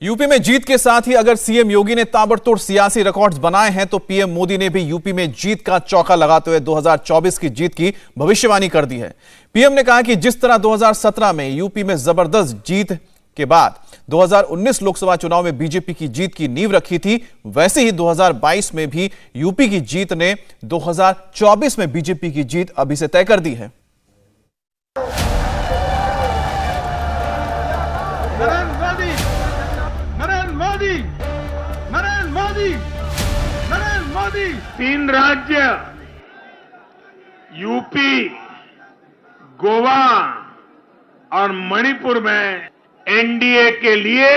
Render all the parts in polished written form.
UP में जीत के साथ ही अगर सीएम योगी ने ताबड़तोड़ सियासी रिकॉर्ड्स बनाए हैं तो पीएम मोदी ने भी यूपी में जीत का चौका लगाते हुए 2024 की जीत की भविष्यवाणी कर दी है। पीएम ने कहा कि जिस तरह 2017 में यूपी में जबरदस्त जीत के बाद 2019 लोकसभा चुनाव में बीजेपी की जीत की नींव रखी थी, वैसे ही 2022 में भी यूपी की जीत ने 2024 में बीजेपी की जीत अभी से तय कर दी है। नरेंद्र मोदी 3 राज्य यूपी, गोवा और मणिपुर में एनडीए के लिए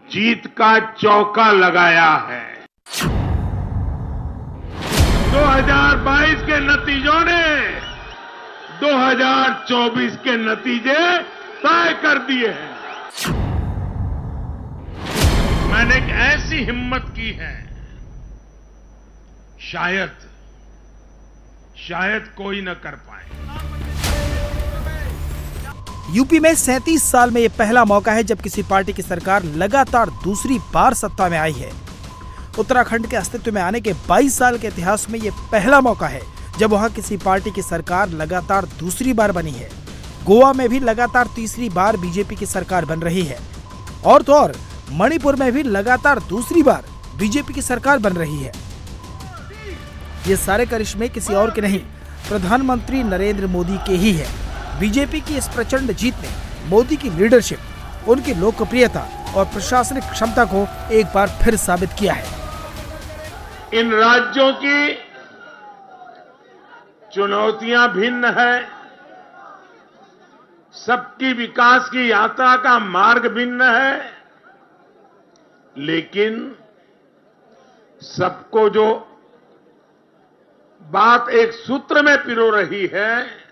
जीत का चौका लगाया है। 2022 के नतीजों ने 2024 के नतीजे तय कर दिए हैं। मैंने एक ऐसी हिम्मत की है, शायद कोई न कर पाए। यूपी में 37 साल में ये पहला मौका है जब किसी पार्टी की सरकार लगातार दूसरी बार सत्ता में आई है। उत्तराखंड के अस्तित्व में आने के 22 साल के इतिहास में ये पहला मौका है जब वहां किसी पार्टी की सरकार लगातार दूसरी बार बनी है। गोवा में भी लगातार तीसरी बार बीजेपी की सरकार बन रही है और तो और मणिपुर में भी लगातार दूसरी बार बीजेपी की सरकार बन रही है। ये सारे करिश्मे किसी और के नहीं, प्रधानमंत्री नरेंद्र मोदी के ही है। बीजेपी की इस प्रचंड जीत ने मोदी की लीडरशिप, उनकी लोकप्रियता और प्रशासनिक क्षमता को एक बार फिर साबित किया है। इन राज्यों की चुनौतियां भिन्न है, सबकी विकास की यात्रा का मार्ग भिन्न है, लेकिन सबको जो बात एक सूत्र में पिरो रही है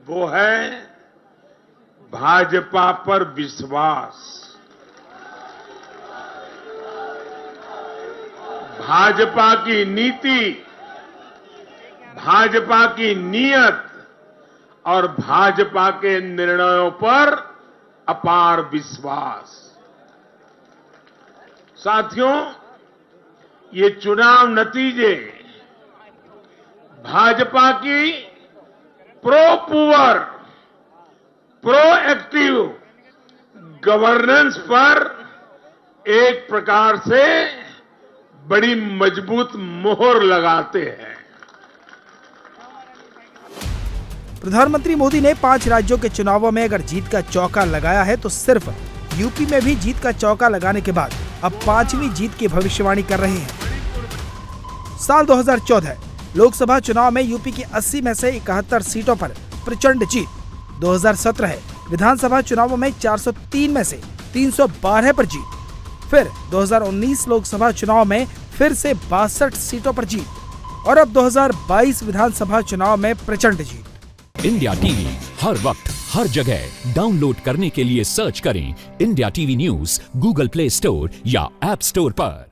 वो है भाजपा पर विश्वास, भाजपा की नीति, भाजपा की नीयत और भाजपा के निर्णयों पर अपार विश्वास। साथियों, ये चुनाव नतीजे भाजपा की प्रो पुअर, प्रोएक्टिव गवर्नेंस पर एक प्रकार से बड़ी मजबूत मोहर लगाते हैं। प्रधानमंत्री मोदी ने 5 राज्यों के चुनावों में अगर जीत का चौका लगाया है तो सिर्फ यूपी में भी जीत का चौका लगाने के बाद अब 5वीं जीत की भविष्यवाणी कर रहे हैं। साल 2014 लोकसभा चुनाव में यूपी की 80 में से 71 सीटों पर प्रचंड जीत। 2017 विधानसभा चुनावों में 403 में से 312 पर जीत। फिर 2019 लोकसभा चुनाव में फिर से 62 सीटों पर जीत और अब 2022 विधानसभा चुनाव में प्रचंड जीत। इंडिया टीवी हर वक्त हर जगह डाउनलोड करने के लिए सर्च करें India TV news Google play store या ऐप स्टोर पर।